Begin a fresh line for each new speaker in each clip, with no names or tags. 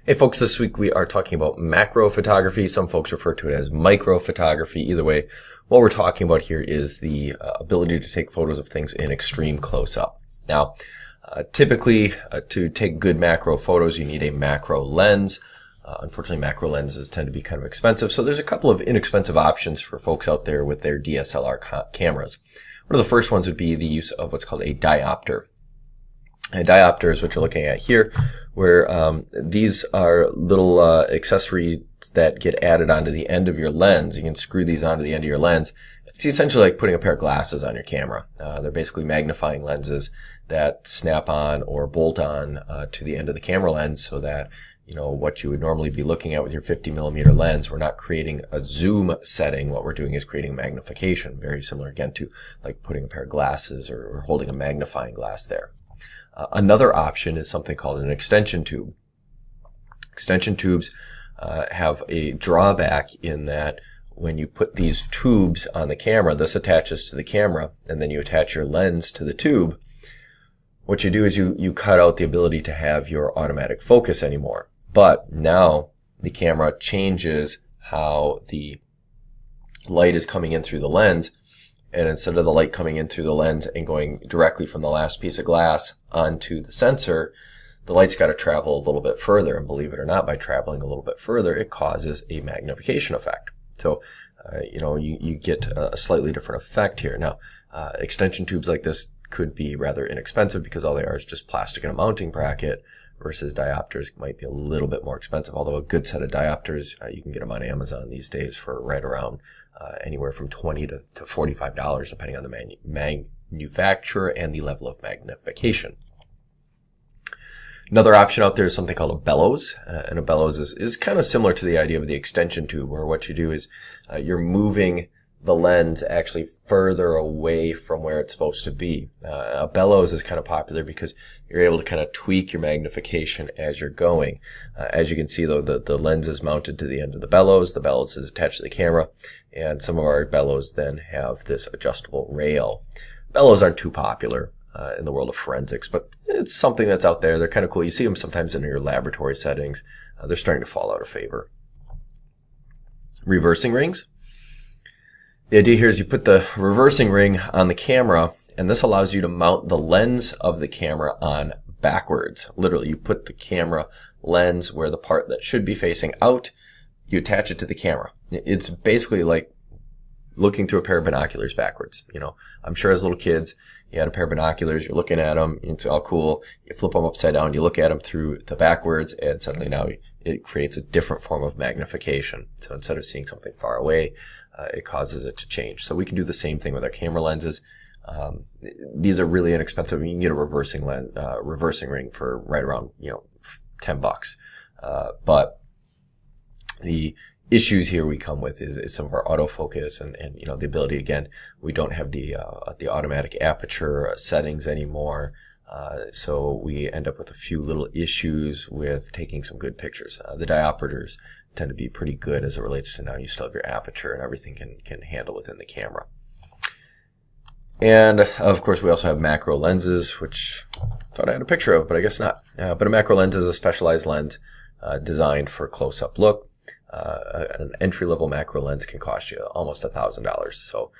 Hey folks, this week we are talking about macro photography. Some folks refer to it as micro photography. Either way, what we're talking about here is the ability to take photos of things in extreme close-up. Now, typically to take good macro photos, you need a macro lens. Unfortunately, macro lenses tend to be kind of expensive, so there's a couple of inexpensive options for folks out there with their DSLR cameras. One of the first ones would be the use of what's called a diopter. A diopter is what you're looking at here, where these are little accessories that get added onto the end of your lens. You can screw these onto the end of your lens. It's essentially like putting a pair of glasses on your camera. They're basically magnifying lenses that snap on or bolt on to the end of the camera lens, so that what you would normally be looking at with your 50mm lens, we're not creating a zoom setting. What we're doing is creating magnification. Very similar again to like putting a pair of glasses or holding a magnifying glass there. Another option is something called an extension tube. Extension tubes have a drawback in that when you put these tubes on the camera, this attaches to the camera, and then you attach your lens to the tube. What you do is you cut out the ability to have your automatic focus anymore. But now the camera changes how the light is coming in through the lens. And instead of the light coming in through the lens and going directly from the last piece of glass onto the sensor, the light's got to travel a little bit further. And believe it or not, by traveling a little bit further, it causes a magnification effect. So, you get a slightly different effect here. Now, extension tubes like this could be rather inexpensive because all they are is just plastic and a mounting bracket, versus diopters might be a little bit more expensive. Although a good set of diopters, you can get them on Amazon these days for right around anywhere from $20 to $45, depending on the manufacturer and the level of magnification. Another option out there is something called a bellows, and a bellows is kind of similar to the idea of the extension tube, where what you do is you're moving the lens actually further away from where it's supposed to be. A bellows is kind of popular because you're able to kind of tweak your magnification as you're going. As you can see, though, the lens is mounted to the end of the bellows. The bellows is attached to the camera, and some of our bellows then have this adjustable rail. Bellows aren't too popular in the world of forensics, but it's something that's out there. They're kind of cool. You see them sometimes in your laboratory settings. They're starting to fall out of favor. Reversing rings. The idea here is you put the reversing ring on the camera, and this allows you to mount the lens of the camera on backwards. Literally, you put the camera lens where the part that should be facing out, you attach it to the camera. It's basically like looking through a pair of binoculars backwards. I'm sure as little kids, you had a pair of binoculars, you're looking at them, it's all cool. You flip them upside down, you look at them through the backwards, and suddenly now it creates a different form of magnification. So instead of seeing something far away, it causes it to change. So we can do the same thing with our camera lenses. These are really inexpensive. You can get a reversing ring for right around $10. But the issues here we come with is some of our autofocus and the ability, again, we don't have the automatic aperture settings anymore. So we end up with a few little issues with taking some good pictures. The diopters tend to be pretty good as it relates to now you still have your aperture and everything can handle within the camera. And of course we also have macro lenses, which I thought I had a picture of, but I guess not. But a macro lens is a specialized lens designed for a close-up look. An entry-level macro lens can cost you almost $1,000. So,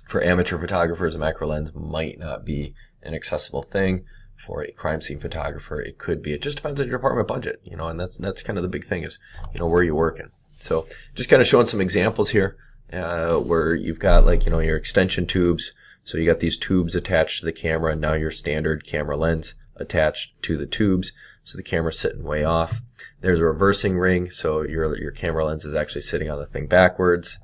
for amateur photographers, a macro lens might not be an accessible thing. For a crime scene photographer, it could be. It just depends on your department budget, and that's kind of the big thing is, where you're working. So just kind of showing some examples here, where you've got your extension tubes. So you got these tubes attached to the camera, and now your standard camera lens attached to the tubes. So the camera's sitting way off. There's a reversing ring, so your camera lens is actually sitting on the thing backwards.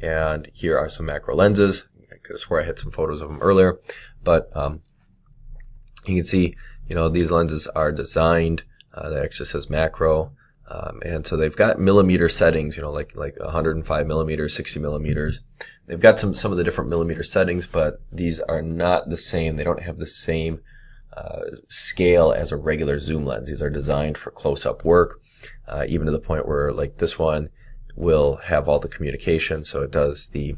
And here are some macro lenses. I could have swore I had some photos of them earlier, but you can see, these lenses are designed, that actually says macro, and so they've got millimeter settings, like 105 millimeters, 60 millimeters. They've got some of the different millimeter settings, but these are not the same. They don't have the same scale as a regular zoom lens. These are designed for close-up work, even to the point where like this one will have all the communication, so it does the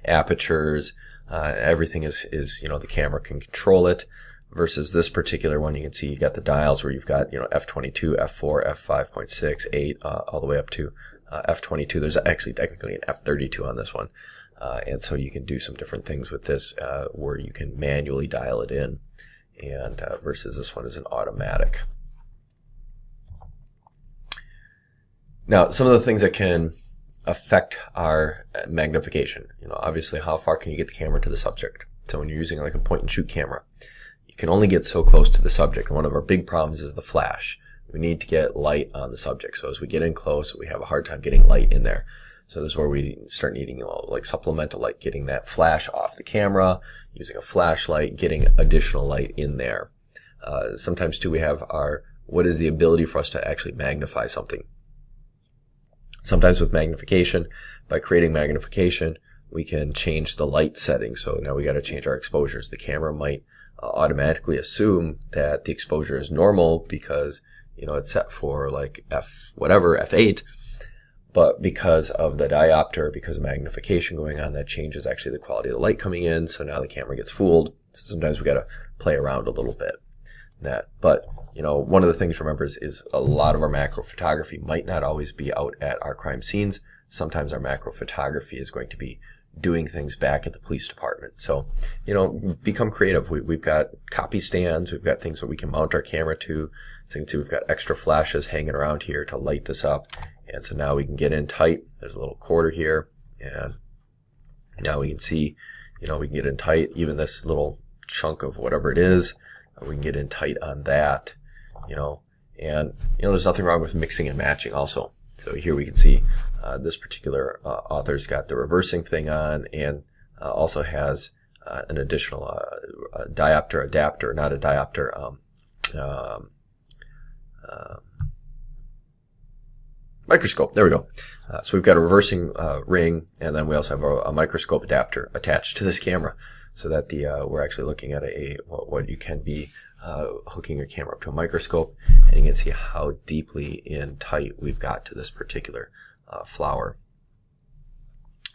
apertures, everything is the camera can control it. versus this particular one. You can see you got the dials where you've got, F22, F4, F5.6, 8, all the way up to F22. There's actually technically an F32 on this one. And so you can do some different things with this where you can manually dial it in, and versus this one is an automatic. Now, some of the things that can affect our magnification, obviously how far can you get the camera to the subject? So when you're using like a point and shoot camera, you can only get so close to the subject. And one of our big problems is the flash. We need to get light on the subject. So as we get in close, we have a hard time getting light in there. So this is where we start needing like supplemental light, getting that flash off the camera, using a flashlight, getting additional light in there. Sometimes too we have what is the ability for us to actually magnify something. Sometimes with magnification, by creating magnification, we can change the light setting. So now we got to change our exposures. The camera might automatically assume that the exposure is normal because it's set for like F8. But because of the diopter, because of magnification going on, that changes actually the quality of the light coming in. So now the camera gets fooled. So sometimes we got to play around a little bit. But one of the things to remember is a lot of our macro photography might not always be out at our crime scenes. Sometimes our macro photography is going to be doing things back at the police department. So, become creative. We've got copy stands. We've got things that we can mount our camera to. So you can see we've got extra flashes hanging around here to light this up. And so now we can get in tight. There's a little quarter here. And now we can see, we can get in tight. Even this little chunk of whatever it is, we can get in tight on that, And, there's nothing wrong with mixing and matching also. So here we can see this particular author's got the reversing thing on, and also has an additional diopter adapter, not a diopter, microscope. There we go. So we've got a reversing ring, and then we also have a microscope adapter attached to this camera, so that we're actually looking at what you can be hooking your camera up to a microscope, and you can see how deeply in tight we've got to this particular flower.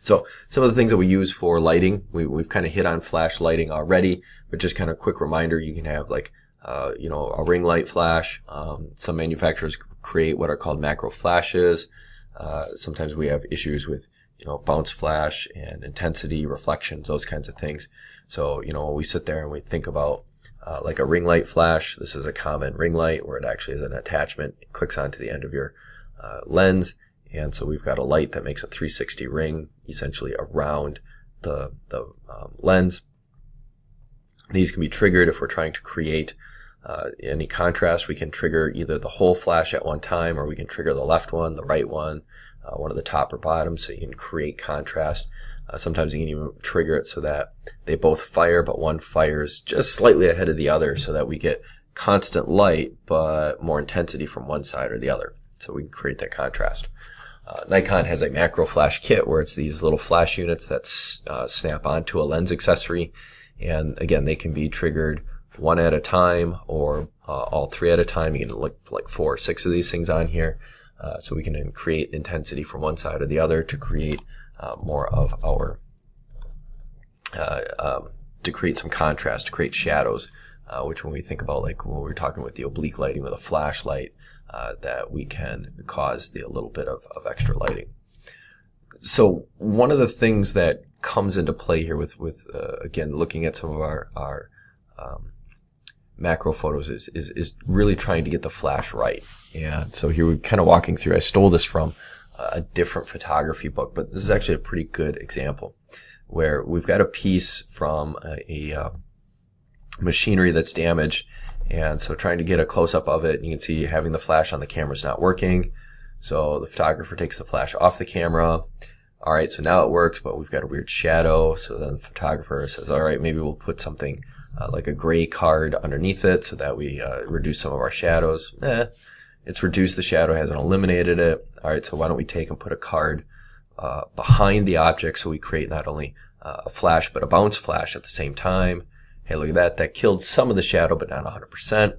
So some of the things that we use for lighting, we've kind of hit on flash lighting already, but just kind of quick reminder, you can have like a ring light flash. Some manufacturers create what are called macro flashes. Sometimes we have issues with bounce flash and intensity, reflections, those kinds of things. So when we sit there and we think about like a ring light flash, this is a common ring light where it actually is an attachment. It clicks onto the end of your lens, and so we've got a light that makes a 360 ring essentially around the lens. These can be triggered if we're trying to create any contrast. We can trigger either the whole flash at one time, or we can trigger the left one, the right one, one of the top or bottom, so you can create contrast. Sometimes you can even trigger it so that they both fire, but one fires just slightly ahead of the other, so that we get constant light but more intensity from one side or the other. So we can create that contrast. Nikon has a macro flash kit where it's these little flash units that snap onto a lens accessory, and again, they can be triggered one at a time or all three at a time. You can look like 4 or 6 of these things on here, so we can then create intensity from one side or the other to create more of our to create some contrast, to create shadows, which when we think about like when we're talking with the oblique lighting with a flashlight, that we can cause a little bit of extra lighting. So one of the things that comes into play here with again looking at some of our macro photos is really trying to get the flash right. And so here we're kind of walking through. I stole this from a different photography book, but this is actually a pretty good example where we've got a piece from a machinery that's damaged, and so trying to get a close-up of it, and you can see having the flash on the camera is not working. So the photographer takes the flash off the camera. All right, so now it works, but we've got a weird shadow. So then the photographer says, all right, maybe we'll put something like a gray card underneath it so that we reduce some of our shadows. It's reduced the shadow, hasn't eliminated it. All right, so why don't we take and put a card behind the object so we create not only a flash but a bounce flash at the same time. Hey, look at that. That killed some of the shadow, but not 100%.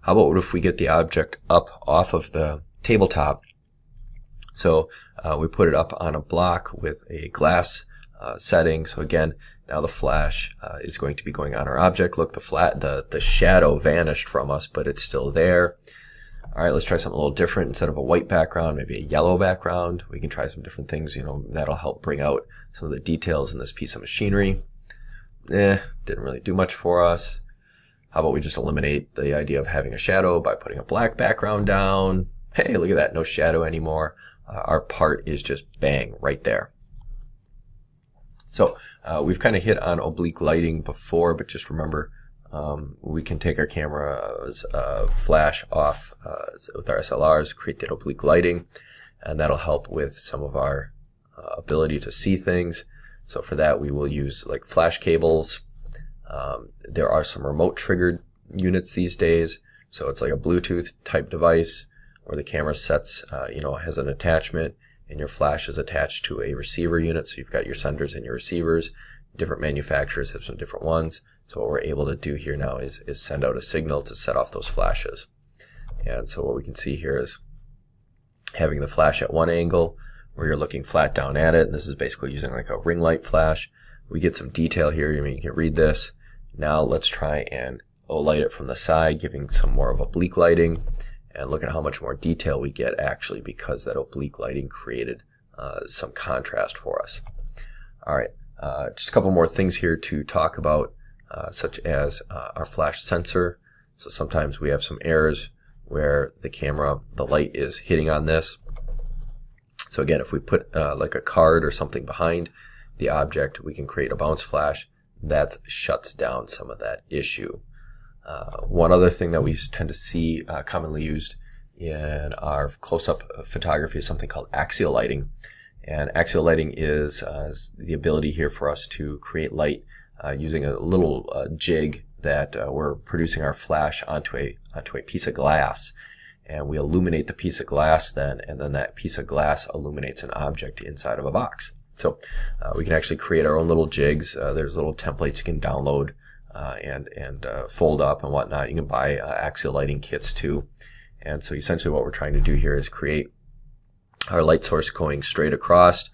How about what if we get the object up off of the tabletop? So we put it up on a block with a glass setting. So again, now the flash is going to be going on our object. Look, the shadow vanished from us, but it's still there. All right, let's try something a little different. Instead of a white background, maybe a yellow background. We can try some different things, that'll help bring out some of the details in this piece of machinery. Didn't really do much for us. How about we just eliminate the idea of having a shadow by putting a black background down? Hey, look at that, no shadow anymore. Our part is just bang, right there. So we've kind of hit on oblique lighting before, but just remember, we can take our camera's flash off with our SLRs, create that oblique lighting, and that'll help with some of our ability to see things. So for that, we will use like flash cables. There are some remote triggered units these days. So it's like a Bluetooth type device where the camera sets, has an attachment, and your flash is attached to a receiver unit. So you've got your senders and your receivers. Different manufacturers have some different ones. So what we're able to do here now is send out a signal to set off those flashes. And so what we can see here is having the flash at one angle where you're looking flat down at it. And this is basically using like a ring light flash. We get some detail here. You can read this. Now let's try and light it from the side, giving some more of oblique lighting. And look at how much more detail we get actually because that oblique lighting created some contrast for us. All right, just a couple more things here to talk about, such as our flash sensor. So sometimes we have some errors where the light is hitting on this. So again, if we put like a card or something behind the object, we can create a bounce flash that shuts down some of that issue. One other thing that we tend to see commonly used in our close-up photography is something called axial lighting. And axial lighting is the ability here for us to create light using a little jig that we're producing our flash onto a piece of glass. And we illuminate the piece of glass and then that piece of glass illuminates an object inside of a box. So we can actually create our own little jigs. There's little templates you can download and fold up and whatnot. You can buy axial lighting kits too. And so essentially what we're trying to do here is create our light source going straight across.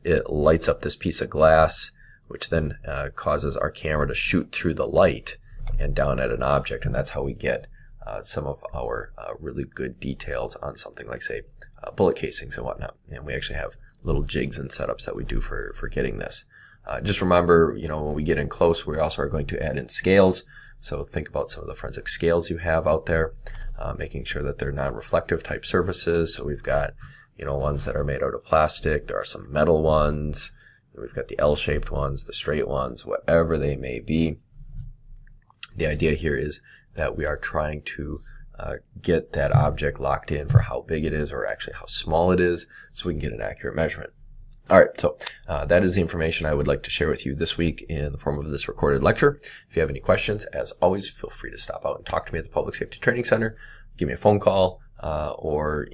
It lights up this piece of glass, which then causes our camera to shoot through the light and down at an object. And that's how we get some of our really good details on something like, say, bullet casings and whatnot. And we actually have little jigs and setups that we do for getting this. Just remember, when we get in close, we also are going to add in scales. So think about some of the forensic scales you have out there, making sure that they're non-reflective type surfaces. So we've got, ones that are made out of plastic. There are some metal ones. We've got the L-shaped ones, the straight ones, whatever they may be. The idea here is that we are trying to get that object locked in for how big it is or actually how small it is so we can get an accurate measurement. All right, so that is the information I would like to share with you this week in the form of this recorded lecture. If you have any questions, as always, feel free to stop out and talk to me at the Public Safety Training Center. Give me a phone call or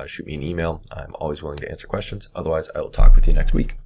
shoot me an email. I'm always willing to answer questions. Otherwise, I will talk with you next week.